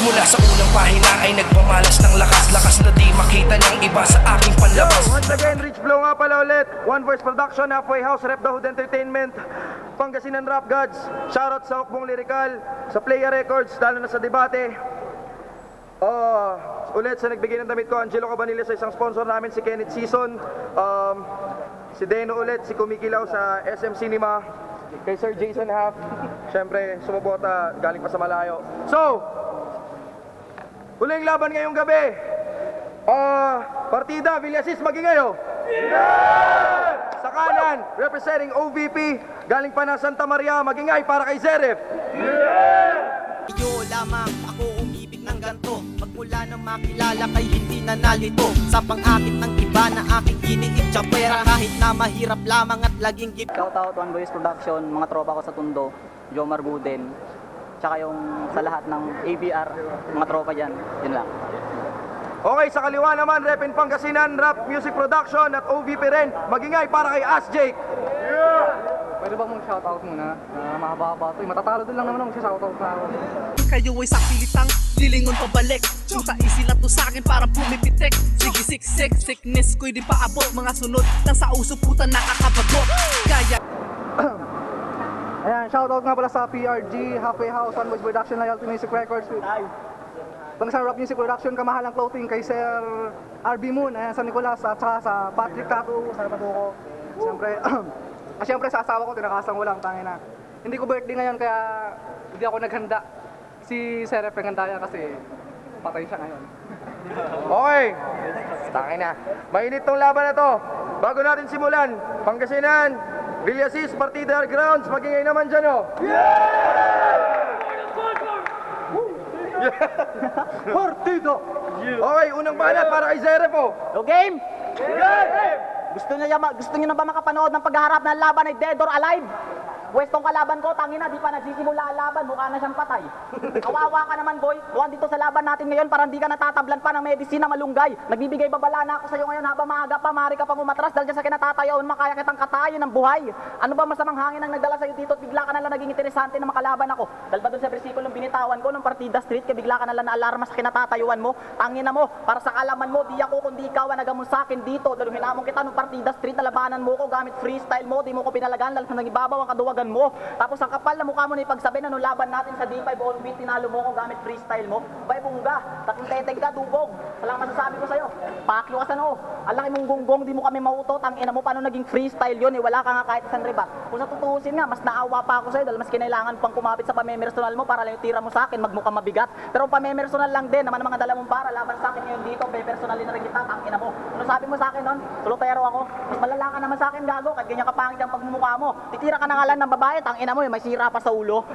Simula sa unang pahina ay nagpamalas ng lakas na di makita ng iba sa aking panlabas. Once again, Rich Blow nga pala ulit. One Voice Production, Halfway House, Rep The Hood Entertainment, Pangasinan Rap Gods. Shoutout sa Hukbong Lyrical, sa Playa Records, lalo na sa debate. Ulit sa nagbigay ng damit ko, Angelo Cabanilla sa isang sponsor namin, si Kenneth Season. Si Deno ulit, si Kumikilaw sa SM Cinema. Kay Sir Jason Half, syempre sumubota galing pa sa malayo. So, huling laban ngayong gabi. Partida, Villasis Magingayo. Yeah! Sa kanan, representing OVP, galing pa ng Santa Maria, Magingay para kay Zeref. Yeah! Iyo lamang ako umibig ng ganto. Magmula nang makilala kay hindi na nalito. Sa pang-akit ng iba na aking iniit sa pera. Kahit na mahirap lamang at laging gift. Shoutout One Voice Production, mga tropa ko sa Tondo, Jomar Guden, tsaka yung sa lahat ng ABR, mga tropa dyan, yun lang. Okay, sa kaliwa naman, Repin Pangasinan, Rap Music Production at OVP rin. Magingay para kay Ask Jake. Yeah! Pwede bang mag-shoutout muna? Mahaba-haba ito. Matatalo din lang naman ako mag-shoutout na ako. Kayo ay sa pilitang lilingon pabalik. Yung taisi lang to sa akin parang pumipitik. Sige siksik, sickness ko'y di paabot. Mga sunod lang sa uso puta nakakabagot. Kaya Ayan, shoutout nga pala sa PRG, Halfway House, One Voice Production, Loyalty Music Records. Pangasinan Rap Music Production, Kamahalang Clothing, kay Sir RB Moon, ayan, sa Nicolas, at saka sa Patrick Tattoo, sa Patuko. Siyempre sa asawa ko, tinakasan ko lang, tangin na. Hindi ko birthday ngayon kaya hindi ako naghanda. Si Sir Rep naghanda yan kasi patay siya ngayon. Okay, tangin na. Mainit tong laban na to. Bago natin simulan, Pangasinan, Villasis, Partida Grounds, Magingay naman dyan, oh. Partido! Okay, unang banat para kay Zeref, oh. No game! Gusto niyo na ba makapanood ng paghaharap ng laban ay Dead or Alive? Westong kalaban ko, tangina, di pa nagsisimula ang laban, mukha na siyang patay. Kawawa ka naman, boy. Mukhang dito sa laban natin ngayon, parang di ka natatablan pa ng medisina malunggay. Nagbibigay babala na ako sa'yo ngayon habang maaga pa, maaari ka pang umatras dahil dyan sa kinatatayaw, makaya kitang katayin ng buhay. Ano ba masamang hangin ang nagdala sa'yo dito at bigla ka nalang naging interesante na makalaban ako? Dahil ba doon sa versikulong binitawan ko nung Partida Street, kaya bigla ka nalang na alarma sa kinatatayuan mo? Tangina mo, para sa kalaman mo, di ako kundi ikaw ang nagamon sa akin dito. Dahil hinamon kita nung Partida Street, nalabanan mo ko gamit freestyle mo, di mo ko pinalagan, dahil sa nagibabaw ang kaduwagan mo. Tapos ang kapal na mukha mo na ipagsabi na nung laban natin sa D5 on beat, tinalo mo ko gamit freestyle mo. Bay bungga, taking teteg ka, dubog. Walang masasabi ko sa'yo. Pakyo ka sa noo. Ang laki mong gonggong, di mo kami mauto. Tangina mo, paano naging freestyle yun? Wala ka nga kahit isang rebat. Kung sa tutuusin nga, mas naawa pa ako sa'yo dahil mas kinailangan pang kumapit sa pamemersonal mo para lang yung tira mo sa akin, magmukhang mabigat. Pero pamemersonal lang din, naman ang mga dala mong para, laban sa akin ngayon dito, personalin na rin kita, tangina mo. Ano sabi mo sa akin nun? Solotero ako. Mas malala ka naman sa akin, gago, kahit ganyan kapangit ang pagmumukha mo. Titira ka na nga lang ng babae, tangina mo, may sira pa sa ulo.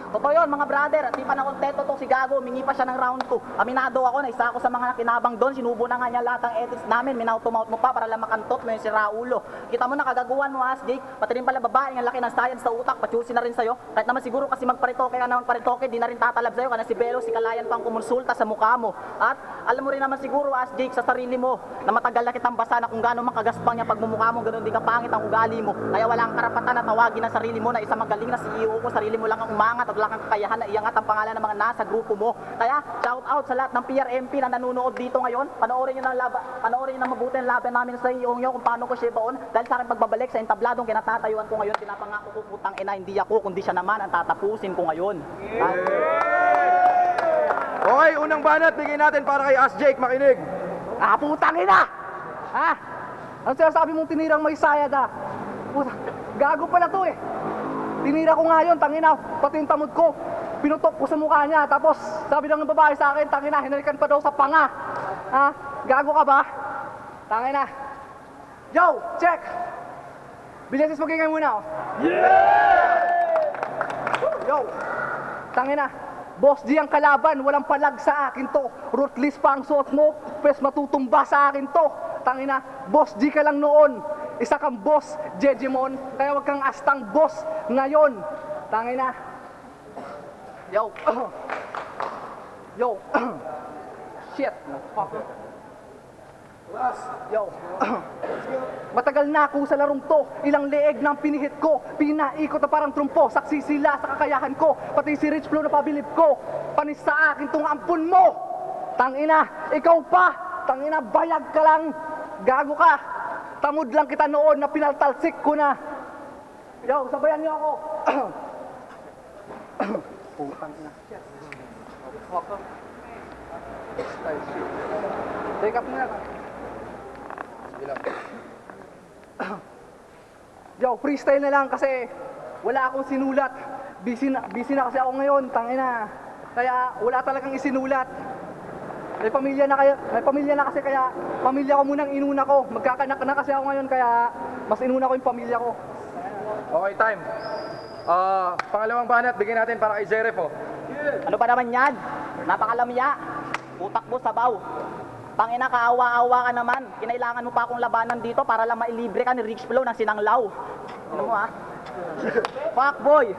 Totoo yun, mga brother, at di pa na kontento to si Gago, mingi pa siya ng round 2. Aminado ako na isa ako sa mga kinabang doon, sinubo na nga niya lahat ng edits namin, minautomout mo pa para lang makantot mo yung si Raulo. Kita mo na kagaguhan mo, As Jake, pati rin pala babae, ang laki ng science sa utak, pachusin na rin sa'yo. Kahit naman siguro kasi magparitoke ka na magparitoke, di na rin tatalab sa'yo, kana si Belo, si Kalayan pang kumonsulta sa mukha mo. At alam mo rin naman siguro, As Jake, sa sarili mo, na matagal na kitang basa na kung gaano makagaspang yung pagmumukha mo, ganoon din kapangit ang ugali mo. Kaya wala kang karapatan na tawagin ang sarili mo na isang magaling na CEO ko, sarili mo lang ang umangat at wala kang kakayahan na iangat ang pangalan ng mga nasa grupo mo. Kaya shout out sa lahat ng PRMP na nanonood dito ngayon. Panoorin niyo ng mabuti ang laban namin sa iyo kung paano ko siya baon. Dahil sa akin pagbabalik sa entabladong kinatatayuan ko ngayon, pinapangako ko putang ina, hindi ako kundi siya naman ang tatapusin ko ngayon. Okay, unang banat, bigyan natin para kay Ask Jake, makinig. Putang ina! Ha? Ano sinasabi mong tinirang may sayad ah? Puta, gago pala to eh. Tinira ko nga yun, tangina, pati yung tamod ko. Pinutok ko sa mukha niya, tapos sabi ng babae sa akin, tangina, hinalikan pa daw sa panga. Ha? Gago ka ba? Tangina. Yo, check! Villasis Magingay muna, oh. Yeah! Yo, tangina. Boss G ang kalaban, walang palag sa akin to. Rootless pa ang suot mo, pes matutumba sa akin to. Tangina, Boss G ka lang noon. Isa kang boss, Jejimon, kaya wag kang astang boss ngayon. Tangina. Yo. Yo. Shit. Yo. Matagal na ako sa larong to. Ilang leeg ng pinihit ko. Pinaikot na parang trumpo. Saksi sila sa kakayahan ko. Pati si Rich Flow na pabilib ko. Panis sa akin tong ampun mo. Tangina, ikaw pa. Tangina, bayag ka lang. Gago ka. Tamod lang kita noon na pinaltalsik ko na. Yo, sabayan niyo ako. Putang ina. Take up muna. Yo, freestyle na lang kasi wala akong sinulat. Busy na kasi ako ngayon, tangina. Kaya wala talagang isinulat. May pamilya na kasi kaya pamilya ko munang inuna ko. Magkakanak na kasi ako ngayon kaya mas inuna ko yung pamilya ko. Okay, time. Pangalawang banat, bigyan natin para kay Zeref, oh. Ano ba naman yan? Napakalamya. Utak mo sabaw. Tangina, kaawa-awa ka naman. Kinailangan mo pa akong labanan dito para lang mailibre ka ni Rich Flow ng sinanglaw. Ano mo ha? Fuck boy.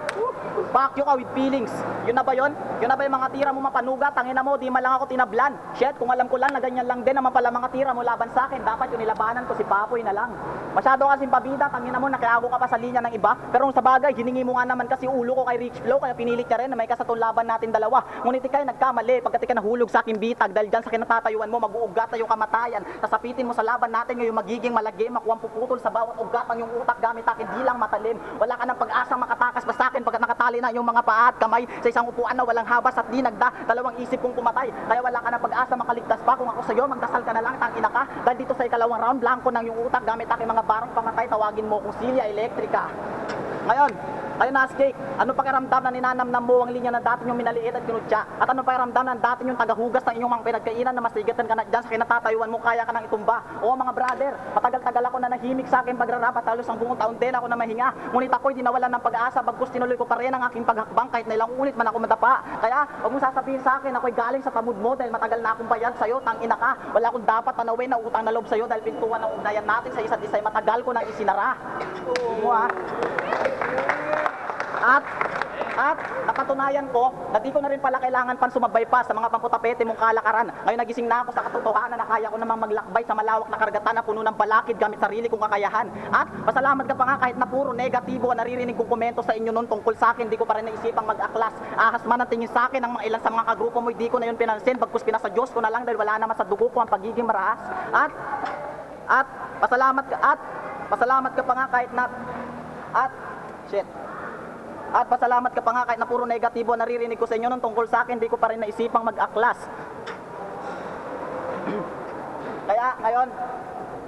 Fuck you ka with feelings. Yun na ba yun? Yun na ba yung mga tira mo mapanuga? Tangina mo, di man lang ako tinablan. Shit, kung alam ko lang na ganyan lang din naman pala mga tira mo laban sa akin. Dapat yung nilabanan ko si Papoy na lang. Masyado kasing pabida, tangina mo, nakiago ka pa sa linya ng iba. Pero sa bagay, hiningi mo nga naman kasi ulo ko kay Rich Flow, kaya pinilit niya rin na may kasatong laban natin dalawa. Ngunit ikay nagkamali, pagkat ikay nahulog sa aking bitag, dahil dyan sa kinatatayuan mo, mag-uugat tayo kamatayan. Tasapitin mo sa laban natin ngayon magiging malagim, makuwang puputol sa bawat ugat ng iyong utak gamit akin, di lang matalim. Wala ka ng pag-asang makatakas pa sa akin pagkat nakatali na yung mga paa at kamay sa isang upuan na walang habas at di nagda, dalawang isip kong pumatay. Kaya wala ka ng pag-asa makaligtas pa. Kung ako sa'yo, magdasal ka na lang, tangina ka. Dahil dito sa ikalawang round, blanco ng yung utak gamit aking mga barang pamatay, tawagin mo kong Silya Electrica. Ngayon, kayo na Jake, ano pakiramdam na ninanamnam mo ang linya na dati yung minaliit at kinutya? At ano pakiramdam na dati yung tagahugas ng inyong mga pinagkainan na masigatan ka na dyan sa kinatatayuan mo, kaya ka nang itumba? Oo mga brother, matagal-tagal ako na nahimik sa aking pagrarap at halos ang buong taon din ako na mahinga. Ngunit ako'y di nawalan ng pag-asa, bagkus tinuloy ko pa rin ang aking paghakbang kahit na ilang ulit man ako madapa. Kaya huwag mong sasabihin sa akin ako'y galing sa tamud mo dahil matagal na akong bayad sa'yo, tangina ka. Wala akong dapat tanawin na utang na loob sa'yo dahil pintuan ng ugnayan natin sa isa't isa'y matagal ko nang isinara. Mo ha? At napatunayan ko na di ko na rin pala kailangan pan sumabay pa sa mga pamputapete mong kalakaran. Ngayon nagising na ako sa katotohanan na kaya ko namang maglakbay sa malawak na karagatan na puno ng balakid gamit sarili kong kakayahan. At pasalamat ka pa nga kahit na puro negatibo ang naririnig kong komento sa inyo noon tungkol sa akin, di ko pa rin naisipang mag-aklas. Ahas man ang tingin sa akin ng mga ilan sa mga kagrupo mo, di ko na yun pinansin, bagkus pinasa Diyos ko na lang dahil wala naman sa dugo ko ang pagiging marahas. At pasalamat ka pa nga kahit na At pasalamat ka pa nga kahit na puro negatibo ang naririnig ko sa inyo nung tungkol sa akin, di ko pa rin naisipang mag-aklas. Kaya ngayon,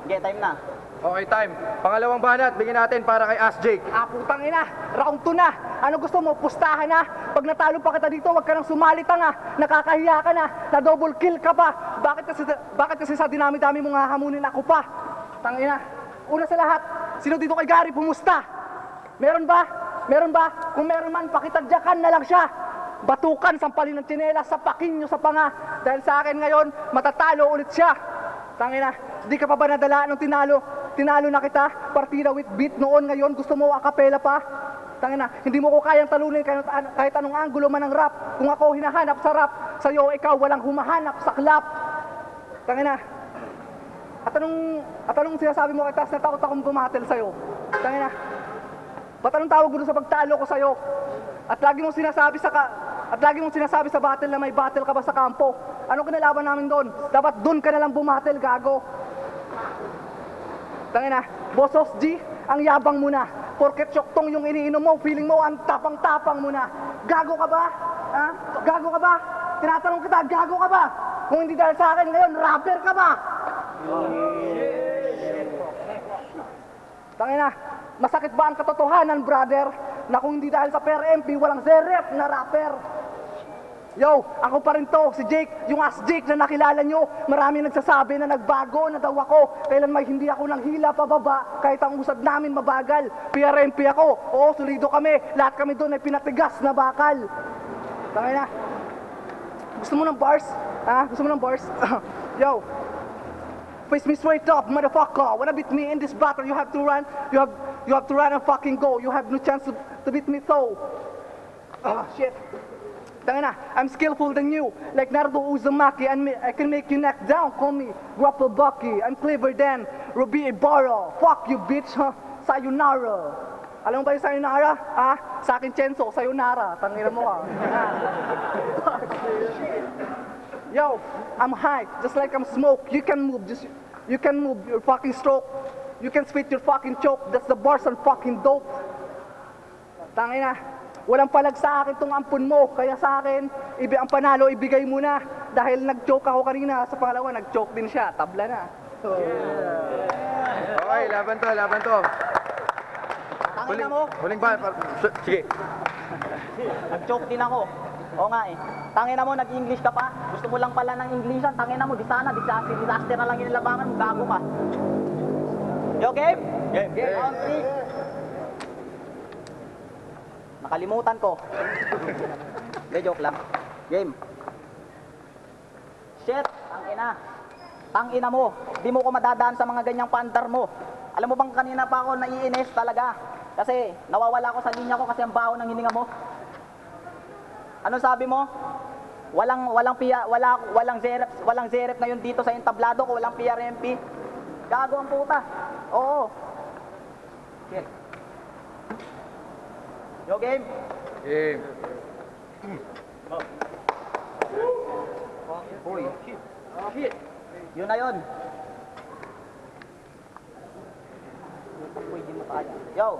time na. Okay, time. Pangalawang banat, bigyan natin para kay Ask Jake. Putang ina, round 2 na. Ano gusto mo? Pustahan na. Pag natalo pa kita dito, wag ka nang sumalita nga. Nakakahiya ka na. Na double kill ka pa. Bakit kasi sa dinami-dami mo nga hamunin ako pa? Tangina. Una sa lahat, sino dito kay Gary pumusta? Meron ba? Kung meron man, pakitadyakan na lang siya. Batukan, sampalin ng tsinela, sapakin nyo sa panga. Dahil sa akin ngayon, matatalo ulit siya. Tangina, di ka pa ba nadala nung tinalo? Tinalo na kita, partida with beat noon, ngayon gusto mo akapela pa? Tangina, hindi mo ko kayang talunin kahit anong anggulo man ng rap. Kung ako hinahanap sa rap, sa'yo ikaw walang humahanap sa clap. Tangina, at anong sinasabi mo kay Tas na takot akong bumatel sa'yo? Tangina, ba't anong tawag mo sa pagtalo ko sa'yo? At lagi mong sinasabi sa battle na may battle ka ba sa kampo? Anong kinalaban namin doon? Dapat doon ka na lang bumatel, gago. Tangina, Bosos G, ang yabang mo na. Porket tsyuktong yung iniinom mo, feeling mo ang tapang-tapang mo na. Gago ka ba? Ha? Gago ka ba? Tinatanong kita, gago ka ba? Kung hindi dahil sa akin ngayon, rapper ka ba? Tangina, masakit ba ang katotohanan, brother? Na kung hindi dahil sa Per MP, walang Zeref na rapper. Yo, ako pa rin to, si Jake, yung Ask Jake na nakilala nyo. Marami nagsasabi na nagbago na daw ako. Kailan may hindi ako nang hila pababa, kahit ang usad namin mabagal. PRMP ako, oo, solido kami. Lahat kami doon ay pinatigas na bakal. Tangina, gusto mo ng bars? Ha? Gusto mo ng bars? Yo, face me straight up, motherfucker. Wanna beat me in this battle, you have to run. You have to run and fucking go. You have no chance to beat me so. Shit. Tangina, I'm skillful than you, like Naruto Uzumaki, and I can make you neck down, call me Grapple Bucky. I'm clever than Ruby Ibarra. Fuck you, bitch, huh? Sayonara. Alam mo ba yung sayonara? Ha? Sa akin, Chenso, sayonara. Tangina mo ka. Yo, I'm high, just like I'm smoke. You can move, you can move your fucking stroke. You can spit your fucking choke. That's the bars and fucking dope. Tangina, walang palag sa akin tong ampun mo. Kaya sa akin, ang panalo, ibigay mo na. Dahil nag-choke ako kanina. Sa pangalawa, nag-choke din siya. Tabla na. Okay, laban to. Tangina mo, Huling ba? Sige. nag-choke din ako. Oo nga eh. Tangina mo, nag-English ka pa. Gusto mo lang pala ng Englishan. Tangina mo, di sana, disaster na lang yung nilabangan mo. Gago ka. Yo, game? Game. Round 3. Nakalimutan ko. Hindi, joke lang. Game. Shit, tangina. Tangina mo. Di mo ko madadaan sa mga ganyang pandar mo. Alam mo bang kanina pa ako naiinis talaga? Kasi nawawala ako sa linya ko kasi ang baho ng hininga mo. Ano sabi mo? Walang zerep ngayon dito sa entablado ko, walang PRMP. Gago ang puta. Oo. Shit. Yo, game. Game. Boy. Shit. Yun na yun. Uy, di mo kaya. Yo.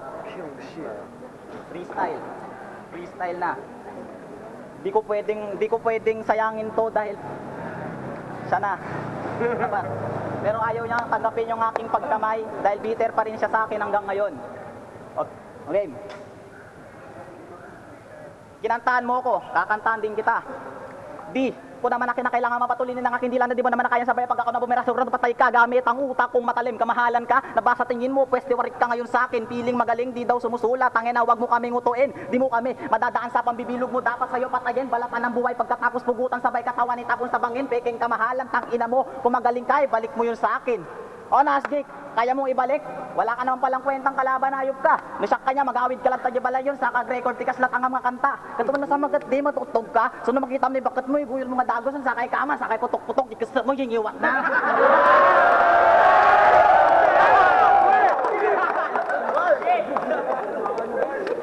Freestyle. Freestyle na. Di ko pwedeng sayangin to dahil siya na. Diba? Pero ayaw niya tanggapin yung aking pagkamay dahil bitter pa rin siya sa akin hanggang ngayon. Okay. Kinantahan mo ko, kakantahan din kita. Di ko naman na kinakailangan mapatulinin ng aking dila na di mo naman na kaya sabay pag ako na bumira sa urad patay ka gamit ang utak kung matalim kamahalan ka nabasa tingin mo pweste warik ka ngayon sa akin piling magaling di daw sumusulat tangin na wag mo kaming utuin di mo kami madadaan sa pambibilog mo dapat sa'yo patayin balatan ng buhay pagkatapos pugutan sabay katawan itapon sa bangin peking kamahalan tangina mo kung magaling ka balik mo yun sa akin. O Nasjik, kaya mong ibalik? Wala ka naman palang kwentang kalaban, ayop ka. Nasyak ka niya, mag-awid ka lang tagyabala yun, sa kag-record, tikas lang ang mga kanta. Katuman na sa magat, di matutog ka. So na makita mo yung bakat mo, ibuyol mga dagosan, sakay kama, sakay putok-putok, ikas mo, yingiwat na.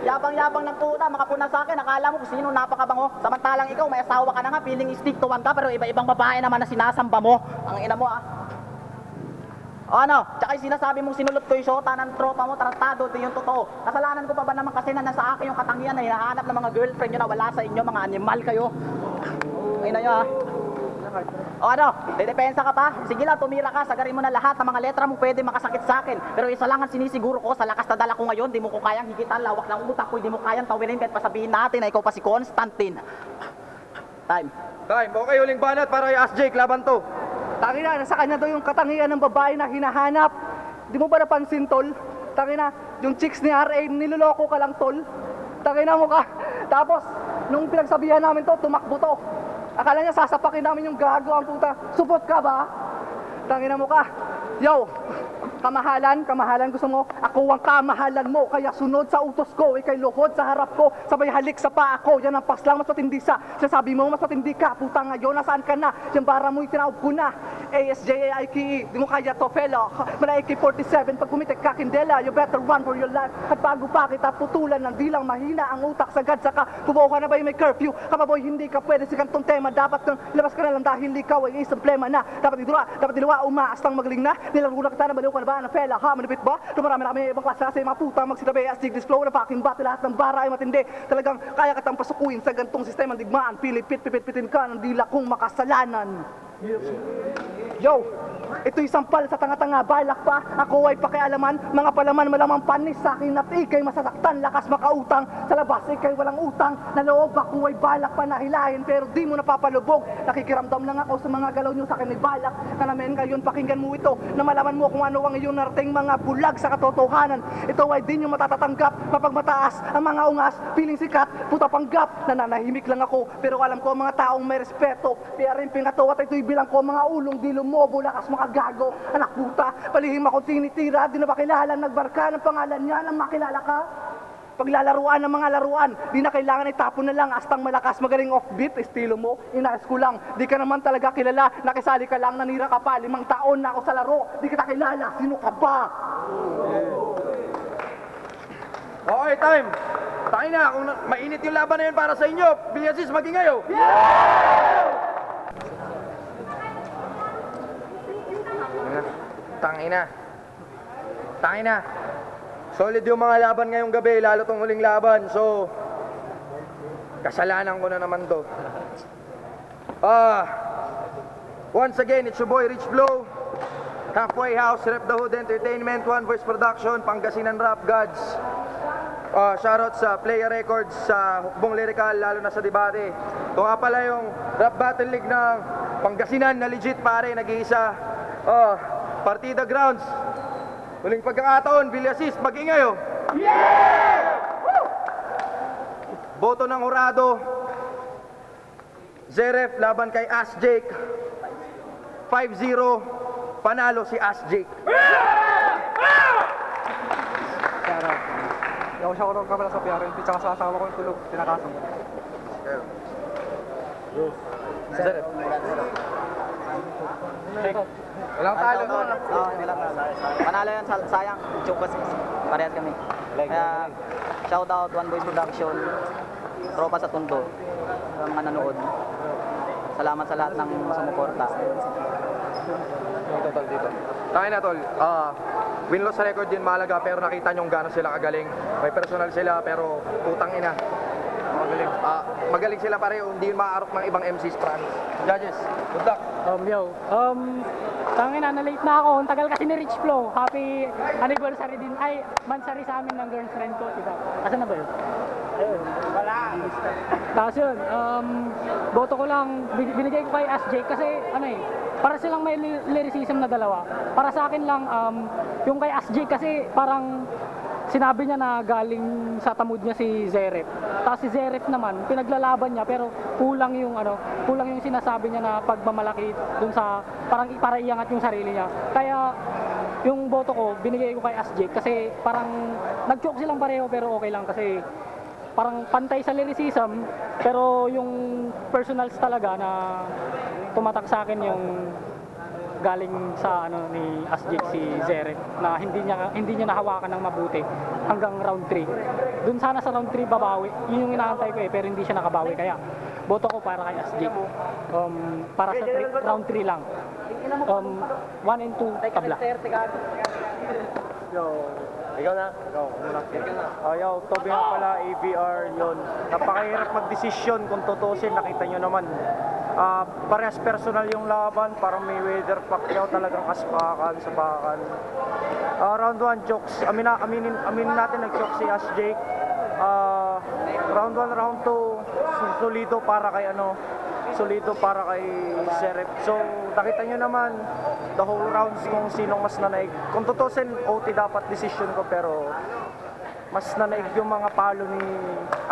Yabang-yabang ng puta, makapuna sa akin, akala mo kung sino napakabango. Samantalang ikaw, may asawa ka na nga, feeling stick to one ka, pero iba-ibang babae naman na sinasamba mo. Ang ina mo O ano, tsaka yung sinasabi mong sinulot ko yung shota ng tropa mo, tratado, di yung totoo. Kasalanan ko pa ba naman kasi na nasa akin yung katangian na hinahanap ng mga girlfriend nyo na wala sa inyo, mga animal kayo. Ay na nyo O ano, didepensa ka pa? Sige lang, tumira ka, sagarin mo na lahat ng mga letra mo pwede makasakit sa akin. Pero isa lang ang sinisiguro ko, sa lakas na dala ko ngayon, di mo ko kayang higitan, lawak ng utak ko, di mo kayang tawirin kahit pasabihin natin na ikaw pa si Constantine. Time. Okay, huling banat para kay Ask Jake, laban to. Tangina, nasa kanya daw yung katangian ng babae na hinahanap. Di mo ba napansin, tol? Tangina, yung chicks ni RA, niloloko ka lang, tol. Tangina mo ka. Tapos, nung pinagsabihan namin to, tumakbo to. Akala niya sasapakin namin yung gago ang puta. Supot ka ba? Tangina mo ka. Yo, kamahalan gusto mo? Ako ang kamahalan mo, kaya sunod sa utos ko, ikay luhod sa harap ko, sabay halik sa paa ko, yan ang paslang mas matindi sa, sasabi mo mas matindi ka, puta ngayon, nasaan ka na? Yung bara mo itinaob ko na, ASJAIKE, di mo kaya to fella, mala AK-47, pag kumitik ka kindela, you better run for your life, at bago pa kita putulan ng dilang mahina ang utak sagad saka, bubuo ka na ba yung may curfew, kapaboy hindi ka pwede sa kantong tema, dapat nang labas ka na lang dahil ikaw ay isang plema na, dapat diluwa, umaas lang magaling na, nilargo na kita na baliw ka na ba ng fella, ha, manipit ba? Dumarami ibang klase kasi mga puta magsinabi as this flow na fucking bati lahat ng bara ay matindi. Talagang kaya katang pasukuin sa gantong sistema ng digmaan. Pitin ka ng dila kong makasalanan. Yo, ito'y sampal sa tanga-tanga, balak pa, ako ay pakialaman, mga palaman malamang panis sa akin at ikay masasaktan, lakas makautang, sa labas ikay walang utang, na loob ako ay balak pa na hilahin, pero di mo napapalubog, nakikiramdam lang ako sa mga galaw nyo sa akin ay balak, na namin ngayon pakinggan mo ito, na malaman mo kung ano ang iyong narating mga bulag sa katotohanan, ito ay di nyo matatatanggap, mapagmataas ang mga ungas, piling sikat, puta panggap, nananahimik lang ako, pero alam ko ang mga taong may respeto, piyarin pingato at ito'y bilang ko mga ulong di lumobo, lakas mga gago, anak puta, palihim ako tinitira, di na ba kilala, nagbarka ng pangalan niya, nang makilala ka? paglalaruan ng mga laruan, di na kailangan itapon na lang, astang malakas, magaling offbeat, estilo mo, inayos ko lang. Di ka naman talaga kilala, nakisali ka lang, nanira ka pa, 5 taon na ako sa laro, di kita kilala, sino ka ba? Okay, time. Tayo na, kung mainit yung laban na yun para sa inyo, Villasis, mag-ingayo. Tangina. Tangina. Solid yung mga laban ngayong gabi, lalo tong huling laban. So, kasalanan ko na naman to. Once again, it's your boy Rich Blow. Halfway House, Rep the Hood Entertainment, One Voice Production, Pangasinan Rap Gods. Shoutout sa Player Records, sa Hukbong Lyrical, lalo na sa debate. Ito nga pala yung Rap Battle League ng Pangasinan na legit pare, nag-iisa. Partida Grounds. Huling pagkakataon, Villasis, mag-ingayo. Boto ng Hurado. Zeref laban kay Ask Jake. 5-0. Panalo si Ask Jake. Ako siya ko kamala sa PRNP, tsaka sa asawa ko yung tulog, tinakasan ko. Zeref. Walang talo doon. Hindi lang. Panalo yan, sayang. Joke kasi. Parehas kami. Kaya, shout out One Voice Production, tropa sa Tondo, sa mga nanood. Salamat sa lahat ng sumuporta. Dito, tol, dito. Tayo na, tol. Win-loss record din mahalaga, pero nakita nyo gano'n sila kagaling. May personal sila, pero putang ina. Magaling. Magaling sila pareho, hindi yun maaarok ng ibang MCs, promise. Judges, good luck. Tangin na, na-late na ako. Ang tagal kasi ni Rich Flow. Happy anniversary din. Ay, mansari sa amin ng girlfriend ko, diba? Asan na ba yun? Ayun, wala. Tapos yun, boto ko lang, binigay ko kay Ask Jake kasi, para silang may lyricism na dalawa. Para sa akin lang, yung kay Ask Jake kasi parang sinabi niya na galing sa tamod niya si Zeref. Tapos si Zeref naman, pinaglalaban niya pero kulang yung sinasabi niya na pagmamalaki dun sa para iangat yung sarili niya. Kaya yung boto ko, binigay ko kay Ask Jake kasi parang nag-joke silang pareho pero okay lang kasi parang pantay sa lyricism pero yung personals talaga na tumatak sa akin yung galing sa ni Ask Jake si Zeref na hindi niya nahawakan ng mabuti hanggang round 3. Doon sana sa round 3 babawi. Yun yung inaantay ko pero hindi siya nakabawi kaya boto ko para kay Ask Jake. Para sa round 3 lang. 1 and 2 tabla. Ikaw na? Ikaw muna. Yo, Toby nga pala, ABR yun. Napakahirap magdesisyon kung tutusin, nakita nyo naman. Parehas personal yung laban, parang may weather Pacquiao talagang aspakan, sapakan. Round 1 jokes, aminin natin nag-joke si Ask Jake. Round 1, round 2, solido para kay Zeref. So, nakita nyo naman the whole rounds kung sinong mas nanaig. Kung tutusin, OT dapat decision ko pero mas nanaig yung mga palo ni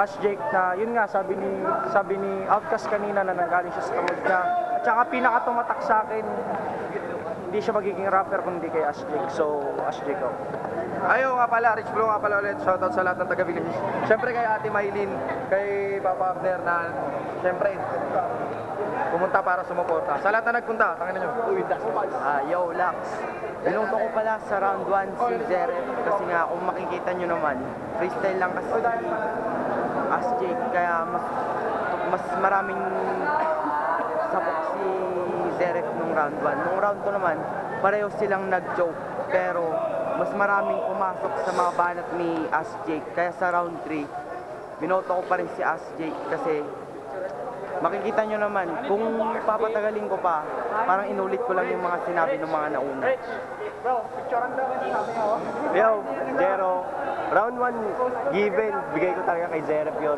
Ask Jake na yun nga sabi ni Outcast kanina na nanggaling siya sa tamad niya. At saka pinakatumatak sa akin, hindi siya magiging rapper kundi kay Ask Jake. So, Ask Jake ako. Ayaw nga pala, Rich Blow nga pala ulit. Shoutout sa lahat ng taga-Villages. Siyempre kay Ate Maylin, kay Papa Abner na siyempre pumunta para sumuporta. Sa lahat na nagpunta, tangin nyo. Yo, Lax. Binunto ko pala sa round 1 si Zeref kasi nga kung makikita nyo naman, freestyle lang kasi Ask Jake kaya mas maraming sapok si Zeref nung round 1. Nung round 2 naman, pareho silang nag-joke pero mas maraming pumasok sa mga banat ni Ask Jake. Kaya sa round 3, binoto ko pa rin si Ask Jake kasi makikita nyo naman, kung papatagalin ko pa, parang inulit ko lang yung mga sinabi ng mga nauna. Yo, Jero, round 1 given, bigay ko talaga kay Zeref yun.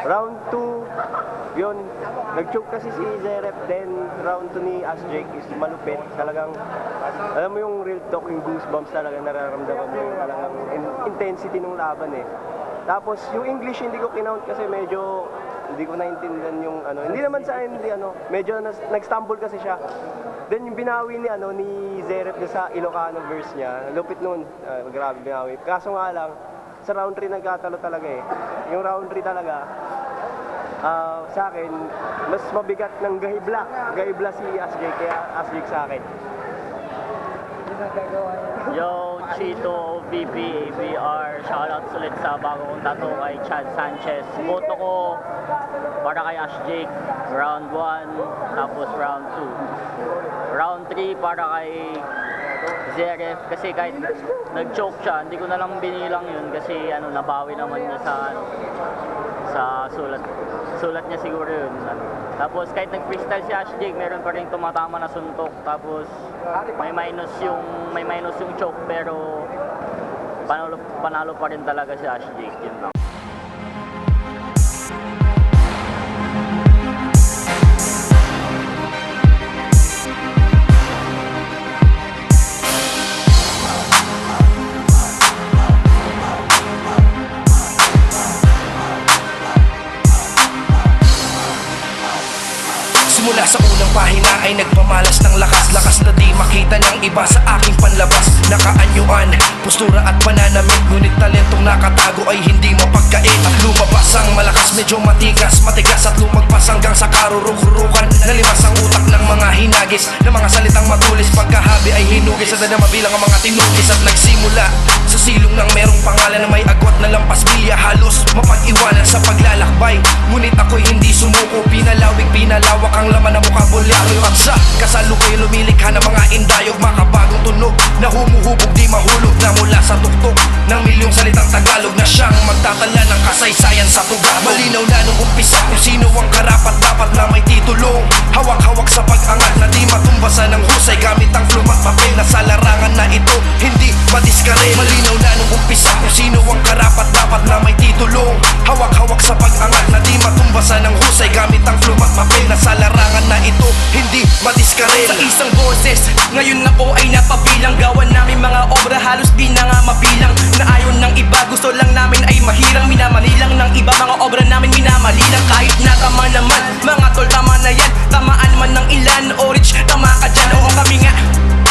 Round 2, yun, nag-choke kasi si Zeref, then round 2 ni Ask Jake is malupit. Talagang, alam mo yung real talk, yung goosebumps talaga, nararamdaman mo yung talagang intensity ng laban eh. Tapos yung English hindi ko kinount kasi medyo hindi ko naintindihan yung hindi naman sa hindi medyo nag-stumble kasi siya. Then yung binawi ni Zeref sa Ilocano verse niya, lupit noon, grabe binawi. Kaso nga lang sa round 3 nagkatalo talaga eh. Yung round 3 talaga, sa akin, mas mabigat ng gahibla si Asjay, kaya Asjay sa akin. Yo, Chito, VP, ABR, shoutout ulit sa bago kong tattoo kay Chad Sanchez. Boto ko para kay Ash Jake, round 1, tapos round 2. Round 3 para kay Zeref, kasi kahit nag-choke siya, hindi ko na lang binilang yun kasi nabawi naman niya sa sulat niya siguro yun. Tapos kahit nag-freestyle si Ash Jake, meron pa rin tumatama na suntok. Tapos may minus yung choke, pero panalo pa rin talaga si Ash Jake. Yun lang. Simula sa unang pahina ay nagpamalas ng lakas na di makita ng iba sa aking panlabas. Nakaanyuan, postura at pananamit, ngunit talentong nakatago ay hindi mapagkait. At lumabas ang malakas, medyo matigas at lumagpas hanggang sa karuruk-rurukan. Nalimas ang utak ng mga hinagis, ng mga salitang matulis. Pagkahabi ay hinugis at na mabilang ang mga tinugis. At nagsimula sa silong ng merong pangalan na may agwat na lampas bilya. Halos mapag-iwanan sa paglalakbay, ngunit ako'y hindi sumuko. Pinalawak ang laman ng bokabularyo. At sa kasalukuyan lumilikha ng mga indayog, makabagong tunog na humuhubog di mahulog, na mula sa tuktok ng milyong salitang Tagalog, na siyang magtatala ng kasaysayan sa tugado. Malinaw na nung umpisa kung sino ang karapat dapat na may titulong hawak-hawak sa pag-angat na di matumbasan ng husay gamit ang plum at papel. Na sa larangan na ito hindi madiskare. Malinaw na nung umpisa kung sino ang karapat dapat na may titulong hawak-hawak sa pag-angat na di matumbasan ng husay gamit ang plum at papel. Na sa larangan na ito hindi madiskare. Sa isang boses, ngayon ako ay napabilang. Gawan namin mga obra halos di na nga mabilang. Na ayon ng iba, gusto lang namin ay mahirang. Minamalilang ng iba, mga obra namin minamalilang. Kahit na tama naman, mga tol tama na yan. Tamaan man ng ilan, o rich, tama ka dyan. Oo kami nga,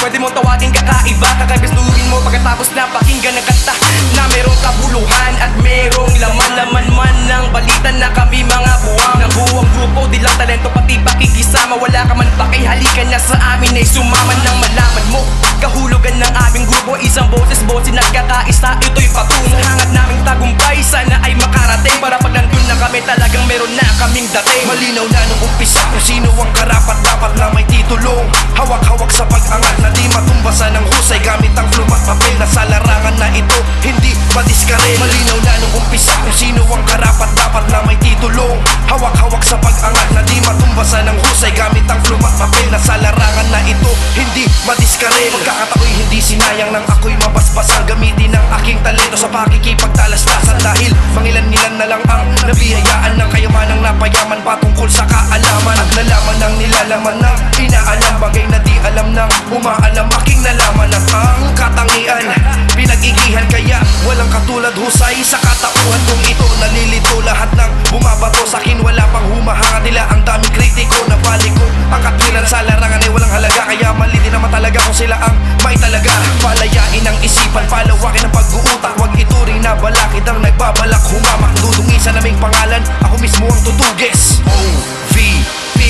pwede mong tawagin kakaiba. Kakagustuhin mo pagkatapos na pakinggan ng kanta na merong kabuluhan at merong laman man ng balita na kami mga buwang ng buwang grupo. Di lang talento pati pakikisama, wala ka man pakihalikan na sa amin ay sumaman ng malaman mo. Kahulugan ng aming grupo, isang boses nagkakaisa, ito'y patungo. Hangat naming tagumpay, sana ay makarating, para pag nandun na kami talagang meron na kaming dating. Malinaw na nung umpisa kung sino ang karapat dapat na may titulong hawak-hawak sa pag-angat na di matumbasan ng husay gamit ang plum at papel. Na sa larangan na ito hindi madiskare. Malinaw na nung umpisa kung sino ang karapat dapat na may titulong hawak-hawak sa pag-angat na di matumbasan ng husay gamit ang plum at papel. Na sa larangan na ito hindi madiskare. Pagkakatako'y hindi sinayang nang ako'y mabasbasan, gamitin ang aking talento sa pakikipagtalastasan. Dahil mangilan-ngilan na lang ang nabihayaan ng kayamanang napayaman patungkol sa kaalaman. At nalaman ng nilalaman ng inaalam, bagay na di alam ng umaalam. Aking nalaman at ang katangian pinag-igihan, kaya walang katulad husay sa katauhan kong ito. Nalilito lahat ng bumabato sa akin, wala pang humahanga nila ang daming kritiko. Nabalik ko ang katwiran sa larangan ay walang halaga, kaya mali din naman talaga kung sila ang may talaga. Palayain ang isipan, palawakin ang pag-uutak, wag ituring na balakid ang nagbabalak humamak. Dudungi sa naming pangalan, ako mismo ang tutuges. OVP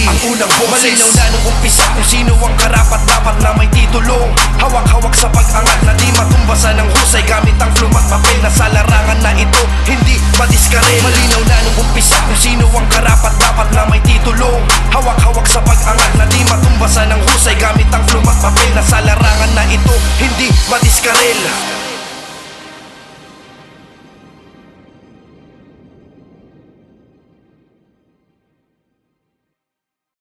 ang unang boses. Malinaw na nung umpisa kung sino ang karapat dapat na may titulong hawak-hawak sa pag-angat na di matumbasan ng husay gamit ang plum at papel. Na sa larangan na ito hindi madiskare. Malinaw na nung umpisa kung sino ang karapat dapat na may titulong hawak-hawak sa pag-angat na di matumbasan ng husay gamit ang plum at papel. Na sa larangan